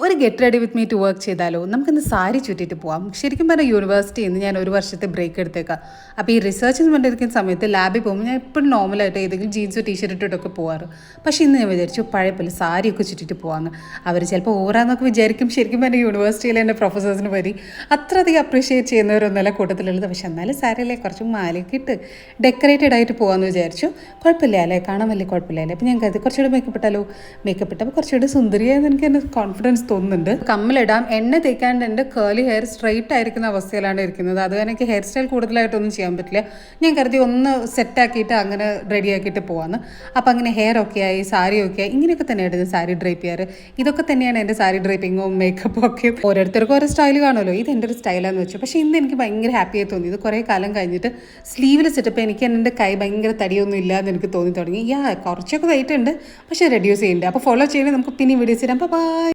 ഒരു get ready with me to work ചെയ്താലോ? നമുക്കിന്ന് സാരി ചുറ്റിയിട്ട് പോവാം. ശരിക്കും പറഞ്ഞാൽ യൂണിവേഴ്സിറ്റിയിൽ നിന്ന് ഞാൻ ഒരു വർഷത്തെ ബ്രേക്ക് എടുത്തേക്കാം. അപ്പോൾ ഈ റിസർച്ച് കൊണ്ടിരിക്കുന്ന സമയത്ത് ലാബിൽ പോകുമ്പോൾ ഞാൻ എപ്പോഴും നോർമലായിട്ട് ഏതെങ്കിലും ജീൻസോ ടീഷർട്ട് ഇട്ടിട്ടൊക്കെ പോകാറ്. പക്ഷേ ഇന്ന് ഞാൻ വിചാരിച്ചു പഴയ പോലെ സാരിയൊക്കെ ചുറ്റിയിട്ട് പോകാമെന്ന്. അവർ ചിലപ്പോൾ ഓരാന്നൊക്കെ വിചാരിക്കും. ശരിക്കും പറഞ്ഞാൽ യൂണിവേഴ്സിറ്റിയിലെ എൻ്റെ പ്രൊഫസേഴ്സിന് പറ്റി അത്രയധികം അപ്രീഷിയേറ്റ് ചെയ്യുന്നവരൊന്നല്ല കൂട്ടത്തിലുള്ളത്. പക്ഷെ എന്നാലും സാരിയല്ലേ കുറച്ച് മാലയൊക്കെ ഇട്ട് ഡെക്കറേറ്റഡ് ആയിട്ട് പോകാമെന്ന് വിചാരിച്ചു. കുഴപ്പമില്ല അല്ലേ, കാണാൻ വലിയ കുഴപ്പമില്ല അല്ലേ. അപ്പോൾ ഞാൻ കരുതി കുറച്ചുകൂടെ മേക്കപ്പ് ഇട്ടാലോ. മേക്കപ്പ് ഇട്ടപ്പോൾ കുറച്ചുകൂടെ സുന്ദരിയായെന്ന് എനിക്ക് എൻ്റെ കോൺഫിഡൻസ് തോന്നുന്നുണ്ട്. കമ്മലിടാം, എണ്ണ തേക്കാണ്ട് എൻ്റെ കേളി ഹെയർ സ്ട്രെയിറ്റ് ആയിരിക്കുന്ന അവസ്ഥയിലാണ് ഇരിക്കുന്നത്. അത് എനിക്ക് ഹെയർ സ്റ്റൈൽ കൂടുതലായിട്ടൊന്നും ചെയ്യാൻ പറ്റില്ല. ഞാൻ കരുതി ഒന്ന് സെറ്റാക്കിയിട്ട് അങ്ങനെ റെഡിയാക്കിയിട്ട് പോകാമെന്ന്. അപ്പോൾ അങ്ങനെ ഹെയർ ഒക്കെ ആയി, സാരി ഒക്കെ ആയി. ഇങ്ങനെയൊക്കെ തന്നെയായിരുന്നു സാരി ഡ്രൈപ്പ് ചെയ്യാറ്. ഇതൊക്കെ തന്നെയാണ് എൻ്റെ സാരി ഡ്രൈപ്പിങ്ങും മേക്കപ്പും ഒക്കെ. ഓരോരുത്തർക്കും ഓരോ സ്റ്റൈൽ കാണുമല്ലോ. ഇത് എൻ്റെ ഒരു സ്റ്റൈലാണെന്ന് വെച്ചു. പക്ഷേ ഇന്ന് എനിക്ക് ഭയങ്കര ഹാപ്പിയായി തോന്നി. ഇത് കുറേ കാലം കഴിഞ്ഞിട്ട് സ്ലീവിലെസ് ഇട്ടപ്പോൾ എനിക്ക് എൻ്റെ കൈ ഭയങ്കര തടിയൊന്നും ഇല്ലാന്ന് എനിക്ക് തോന്നി തുടങ്ങി. കുറച്ചൊക്കെ വെയിറ്റ് ഉണ്ട്, പക്ഷേ റെഡ്യൂസ് ചെയ്യുന്നുണ്ട്. അപ്പോൾ ഫോളോ ചെയ്യണേ. നമുക്ക് പിന്നെ വീഡിയോസ് ഇടാം. ബൈ.